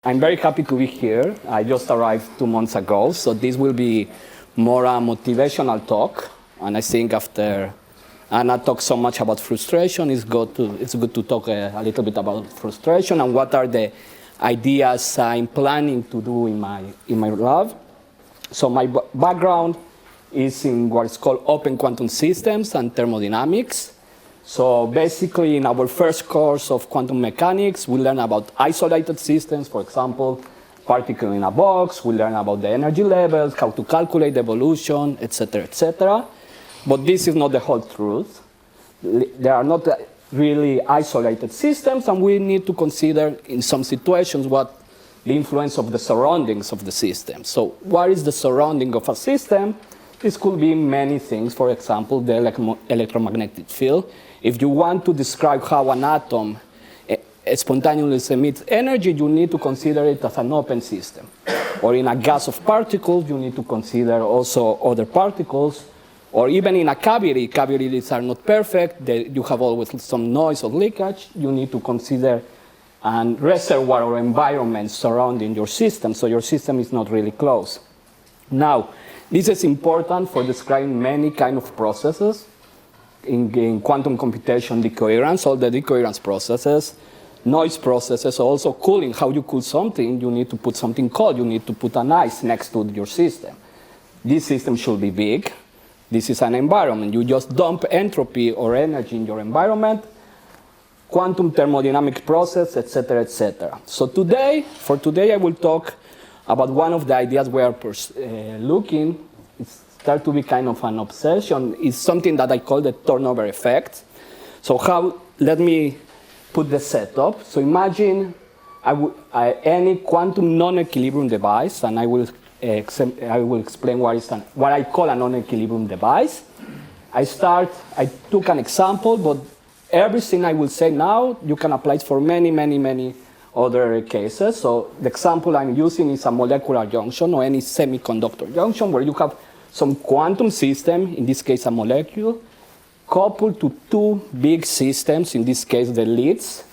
I'm very happy to be here. I just arrived 2 months ago, so this will be more a motivational talk. And I think after Anna talked so much about frustration, it's good to talk a little bit about frustration and what are the ideas I'm planning to do in my lab. So my background is in what is called open quantum systems and thermodynamics. So basically, in our first course of quantum mechanics, we learn about isolated systems, for example, particle in a box. We learn about the energy levels, how to calculate the evolution, etc., etc. But this is not the whole truth. There are not really isolated systems, and we need to consider, in some situations, what the influence of the surroundings of the system. So what is the surrounding of a system? This could be many things. For example, the electromagnetic field. If you want to describe how an atom spontaneously emits energy, you need to consider it as an open system. Or in a gas of particles, you need to consider also other particles. Or even in a cavity, cavities are not perfect. You have always some noise or leakage. You need to consider a reservoir or environment surrounding your system, so your system is not really closed. Now, this is important for describing many kinds of processes. In quantum computation, decoherence, all the decoherence processes, noise processes, also cooling. How you cool something, you need to put something cold. You need to put an ice next to your system. This system should be big. This is an environment. You just dump entropy or energy in your environment, quantum thermodynamic process, etc., etc. So for today, I will talk about one of the ideas we are looking. Start to be kind of an obsession, is something that I call the turnover effect. So let me put the setup. So imagine any quantum non-equilibrium device, and I will explain what I call a non-equilibrium device. I took an example, but everything I will say now, you can apply it for many, many, many other cases. So the example I'm using is a molecular junction or any semiconductor junction where you have some quantum system, in this case a molecule, coupled to two big systems, in this case the leads.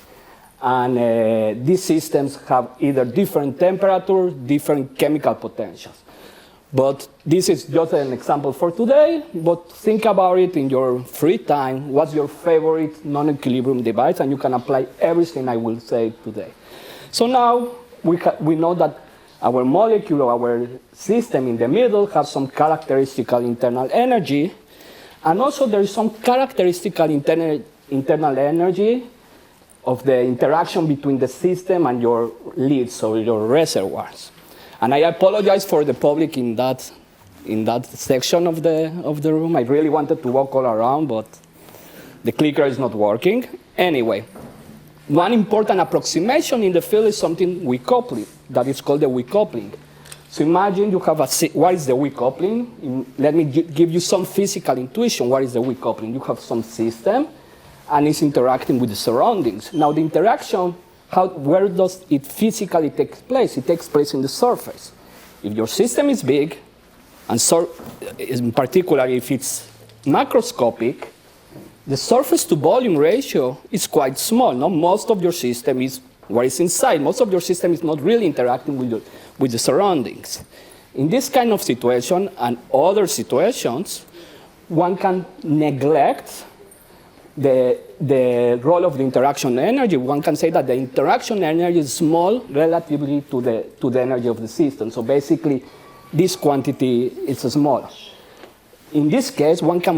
And these systems have either different temperatures, different chemical potentials. But this is just an example for today, but think about it in your free time. What's your favorite non-equilibrium device? And you can apply everything I will say today. So now we know that our molecule or our system in the middle has some characteristical internal energy. And also there is some characteristical internal energy of the interaction between the system and your leads or your reservoirs. And I apologize for the public in that section of the room. I really wanted to walk all around, but the clicker is not working. Anyway, one important approximation in the field is something weak coupling, that is called the weak coupling. So imagine you have what is the weak coupling? Let me give you some physical intuition. What is the weak coupling? You have some system, and it's interacting with the surroundings. Now the interaction, where does it physically take place? It takes place in the surface. If your system is big, and in particular if it's macroscopic, the surface to volume ratio is quite small. No? Most of your system is what is inside. Most of your system is not really interacting with the surroundings. In this kind of situation and other situations, one can neglect the role of the interaction energy. One can say that the interaction energy is small relatively to the energy of the system. So basically, this quantity is small. In this case, one can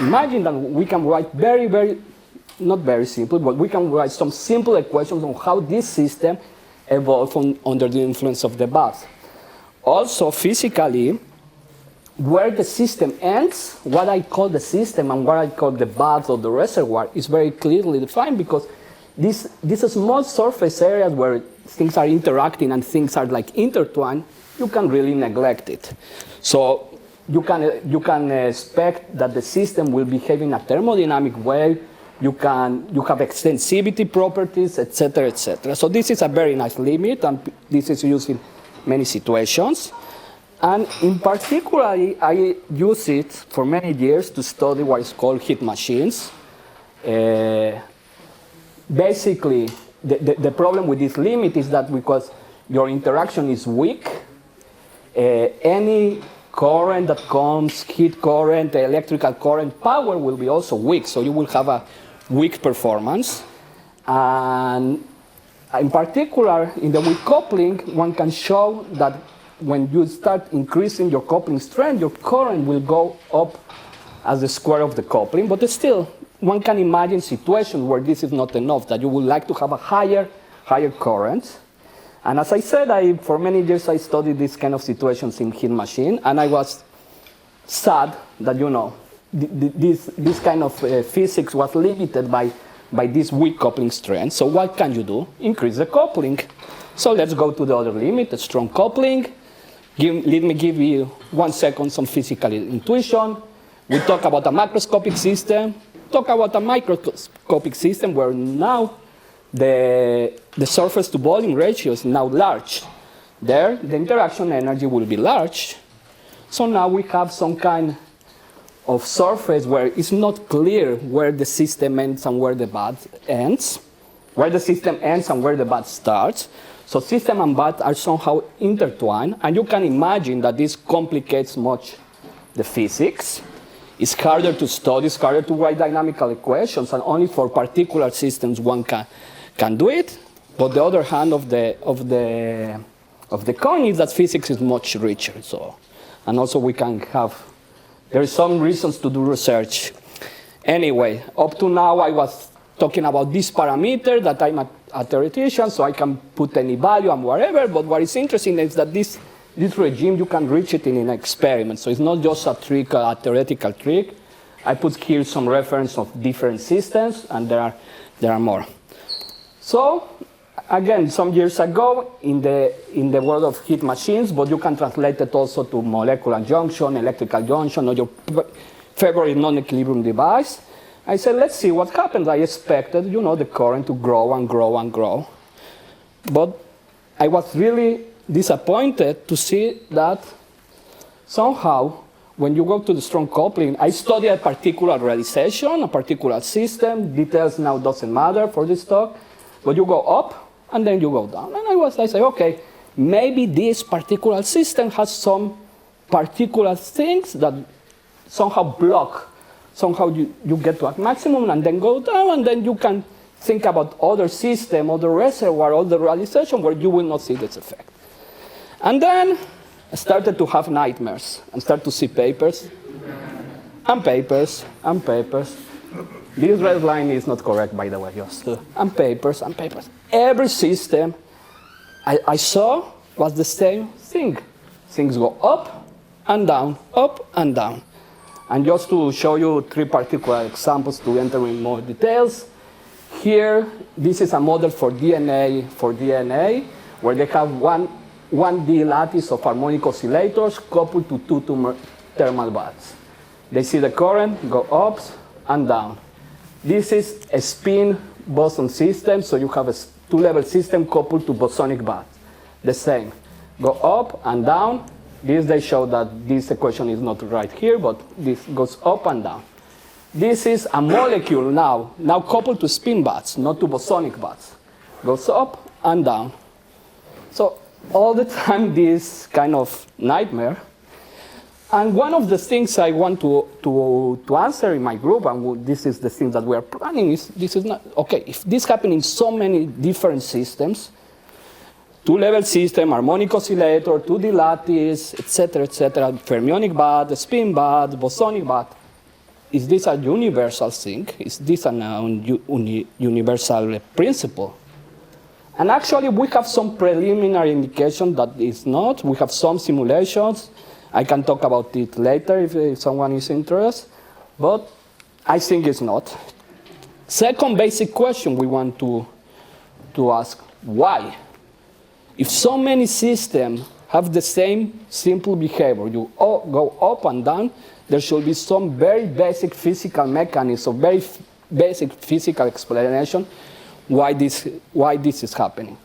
imagine that we can write not very simple, but we can write some simple equations on how this system evolved under the influence of the bath. Also, physically, where the system ends, what I call the system and what I call the bath or the reservoir is very clearly defined, because these small surface areas where things are interacting and things are like intertwined, you can really neglect it. So you can expect that the system will behave in a thermodynamic way. You have extensivity properties, etc., etc. So this is a very nice limit, and this is used in many situations. And in particular, I use it for many years to study what is called heat machines. Basically, the problem with this limit is that because your interaction is weak, any current that comes, heat current, electrical current, power will be also weak. So you will have a weak performance. And in particular, in the weak coupling, one can show that when you start increasing your coupling strength, your current will go up as the square of the coupling. But still, one can imagine situations where this is not enough, that you would like to have a higher current. And as I said, for many years I studied these kind of situations in heat machine, and I was sad that, this kind of physics was limited by this weak coupling strength. So what can you do? Increase the coupling. So let's go to the other limit, the strong coupling. Let me give you 1 second some physical intuition. We talk about a macroscopic system. Talk about a microscopic system where now the surface to volume ratio is now large. There, the interaction energy will be large. So now we have some kind of surface where it's not clear where the system ends and where the bath ends, where the system ends and where the bath starts. So system and bath are somehow intertwined, and you can imagine that this complicates much the physics. It's harder to study, it's harder to write dynamical equations, and only for particular systems one can do it. But the other hand of the coin is that physics is much richer. So, and also we can have, there is some reasons to do research. Anyway, up to now I was talking about this parameter that I'm a theoretician, so I can put any value and whatever. But what is interesting is that this regime, you can reach it in an experiment. So it's not just a trick, a theoretical trick. I put here some reference of different systems, and there are more. So again, some years ago in the world of heat machines, but you can translate it also to molecular junction, electrical junction, or your favorite non-equilibrium device. I said, let's see what happens. I expected, the current to grow and grow and grow. But I was really disappointed to see that somehow, when you go to the strong coupling, I studied a particular realization, a particular system. Details now doesn't matter for this talk. But you go up, and then you go down. And I say, okay, maybe this particular system has some particular things that somehow block. Somehow you get to a maximum and then go down, and then you can think about other system, other reservoir, other realization where you will not see this effect. And then I started to have nightmares and start to see papers and papers and papers. This red line is not correct, by the way, just and papers and papers. Every system I saw was the same thing. Things go up and down, up and down. And just to show you 3 particular examples to enter in more details, here, this is a model for DNA, where they have 1D lattice of harmonic oscillators coupled to 2 thermal baths. They see the current go up and down. This is a spin boson system, so you have a 2-level system coupled to bosonic baths. The same. Go up and down. This they show that this equation is not right here, but this goes up and down. This is a molecule now coupled to spin baths, not to bosonic baths. Goes up and down. So all the time this kind of nightmare. And one of the things I want to answer in my group, and this is the thing that we are planning, is this is not, okay, if this happens in so many different systems, 2-level system, harmonic oscillator, 2D lattice, etc., fermionic bath, spin bath, bosonic bath, is this a universal thing? Is this a universal principle? And actually, we have some preliminary indication that it's not. We have some simulations. I can talk about it later if someone is interested, but I think it's not. Second basic question we want to ask, why? If so many systems have the same simple behavior, you go up and down, there should be some very basic physical mechanism, very basic physical explanation why this is happening.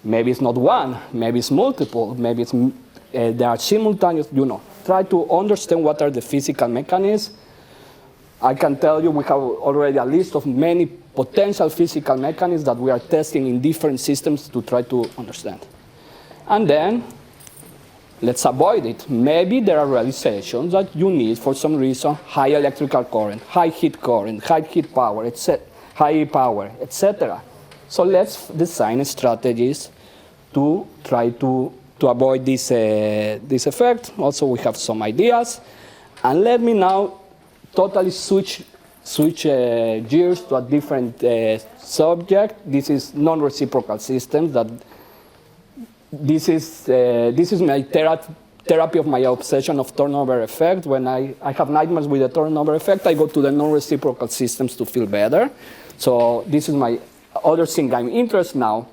Maybe it's not one, maybe it's multiple, maybe it's they are simultaneous, Try to understand what are the physical mechanisms. I can tell you we have already a list of many potential physical mechanisms that we are testing in different systems to try to understand. And then, let's avoid it. Maybe there are realizations that you need, for some reason, high electrical current, high heat power, etc. So let's design strategies to try to avoid this effect. Also, we have some ideas. And let me now totally switch gears to a different subject. This is non-reciprocal systems. This is my therapy of my obsession of turnover effect. When I have nightmares with the turnover effect, I go to the non-reciprocal systems to feel better. So this is my other thing I'm interested now.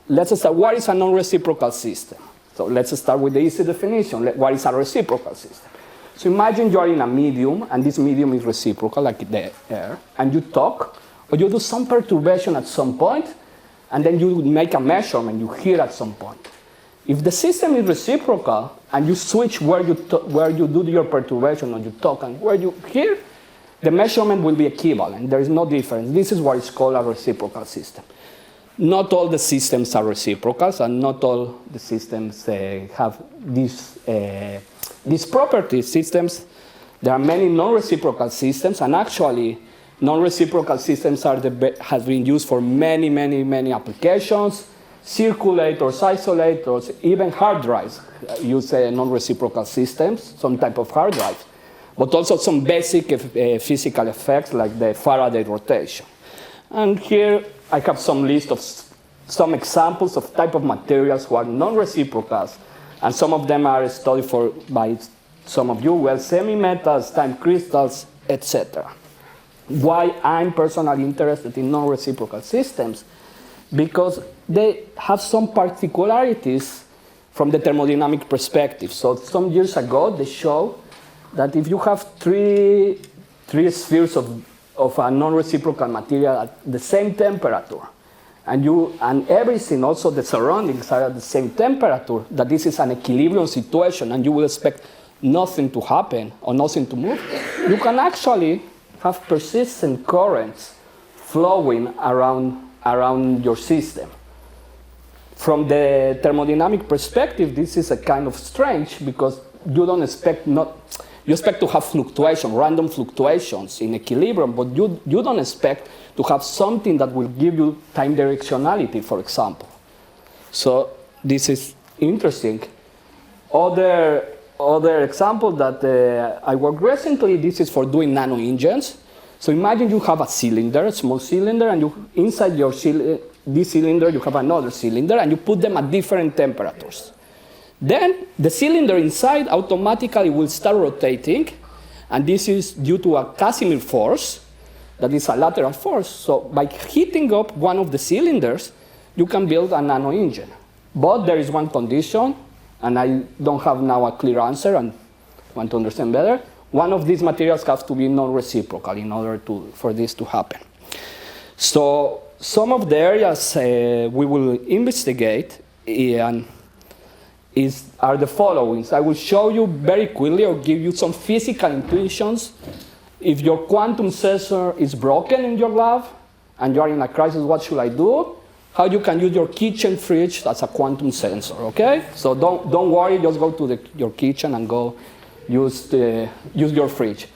Let's start. What is a non-reciprocal system? So let's start with the easy definition. What is a reciprocal system? So imagine you are in a medium, and this medium is reciprocal, like the air, and you talk, or you do some perturbation at some point, and then you make a measurement, you hear at some point. If the system is reciprocal, and you switch where you do your perturbation, or you talk, and where you hear, the measurement will be equivalent. There is no difference. This is what is called a reciprocal system. Not all the systems are reciprocals, and not all the systems have these properties. There are many non-reciprocal systems, and actually, non-reciprocal systems have been used for many, many, many applications. Circulators, isolators, even hard drives use non-reciprocal systems, some type of hard drives, but also some basic physical effects like the Faraday rotation. And here I have some list of some examples of type of materials who are non-reciprocals, and some of them are studied by some of you, well, semi-metals, time crystals, etc. Why I'm personally interested in non-reciprocal systems? Because they have some particularities from the thermodynamic perspective. So some years ago, they showed that if you have three spheres of a non-reciprocal material at the same temperature, and everything, also the surroundings, are at the same temperature, that this is an equilibrium situation, and you will expect nothing to happen or nothing to move, you can actually have persistent currents flowing around your system. From the thermodynamic perspective, this is a kind of strange, because you don't expect you expect to have fluctuation, random fluctuations in equilibrium, but you don't expect to have something that will give you time directionality, for example. So this is interesting. Other example that I worked recently, this is for doing Nano Engines. So imagine you have a cylinder, a small cylinder, and inside this cylinder you have another cylinder, and you put them at different temperatures. Then the cylinder inside automatically will start rotating, and this is due to a Casimir force, that is a lateral force. So by heating up one of the cylinders, you can build a nano engine. But there is one condition, and I don't have now a clear answer and want to understand better. One of these materials has to be non-reciprocal in order for this to happen. So some of the areas we will investigate are the following. I will show you very quickly, or give you some physical intuitions. If your quantum sensor is broken in your lab and you are in a crisis, what should I do? How you can use your kitchen fridge as a quantum sensor, okay? So don't worry, just go to your kitchen and go use your fridge.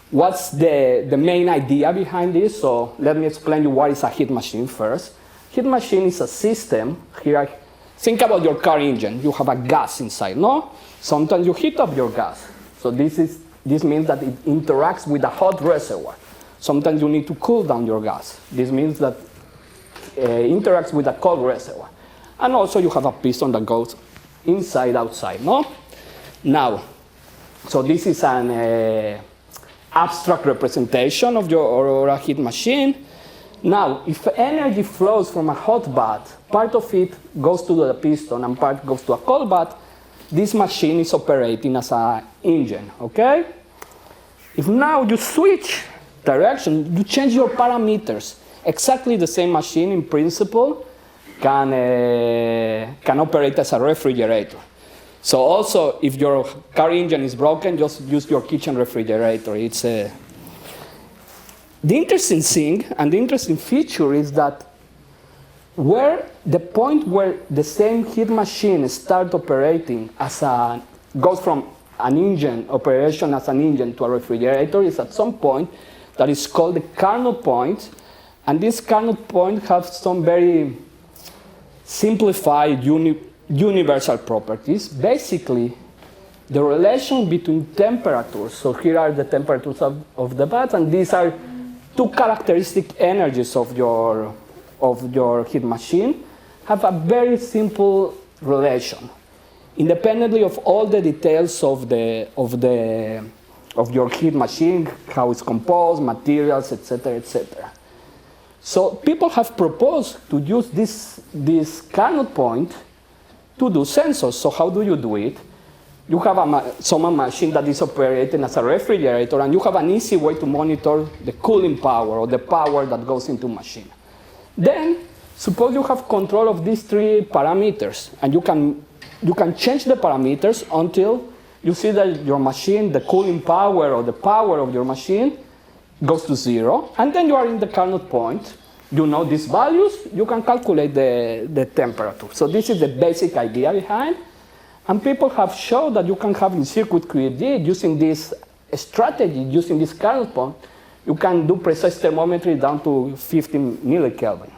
What's the main idea behind this? So let me explain you what is a heat machine first. Heat machine is a system. Here, think about your car engine. You have a gas inside, no? Sometimes you heat up your gas. So this means that it interacts with a hot reservoir. Sometimes you need to cool down your gas. This means that interacts with a cold reservoir. And also you have a piston that goes inside, outside, no? Now, so this is an abstract representation of your a heat machine. Now, if energy flows from a hot bath, part of it goes to the piston and part goes to a cold bath, this machine is operating as an engine, okay? If now you switch direction, you change your parameters. Exactly the same machine, in principle, can operate as a refrigerator. So also, if your car engine is broken, just use your kitchen refrigerator. The interesting thing and the interesting feature is that where the point where the same heat machine starts operating goes from an engine operation as an engine to a refrigerator is at some point that is called the Kernel Point, and this Kernel Point has some very simplified universal properties. Basically, the relation between temperatures, so here are the temperatures of the bath, and these are two characteristic energies of your heat machine, have a very simple relation, independently of all the details of your heat machine, how it's composed, materials, etc., etc. So people have proposed to use this Kernel Point to do sensors. So how do you do it? You have some machine that is operating as a refrigerator, and you have an easy way to monitor the cooling power or the power that goes into machine. Then, suppose you have control of these three parameters, and you can change the parameters until you see that your machine, the cooling power or the power of your machine goes to 0, and then you are in the Kernel Point. You know these values, you can calculate the temperature. So this is the basic idea behind. And people have shown that you can have in circuit created using this strategy, using this Kernel Point, you can do precise thermometry down to 15 millikelvin.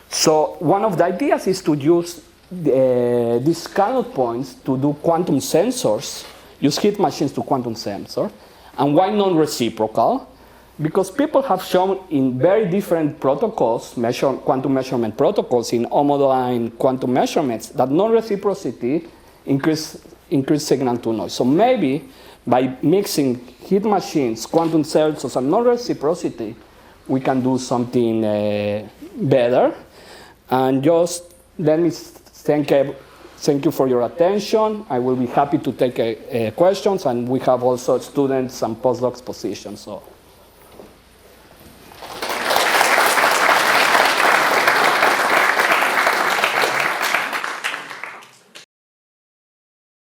So one of the ideas is to use these Kernel Points to do quantum sensors, use heat machines to quantum sensors. And why non-reciprocal? Because people have shown in very different protocols, quantum measurement protocols in homodyne quantum measurements, that non-reciprocity increase signal to noise. So maybe by mixing heat machines, quantum sensors, and non-reciprocity, we can do something better. And just let me thank you for your attention. I will be happy to take questions, and we have also students and postdocs positions. So.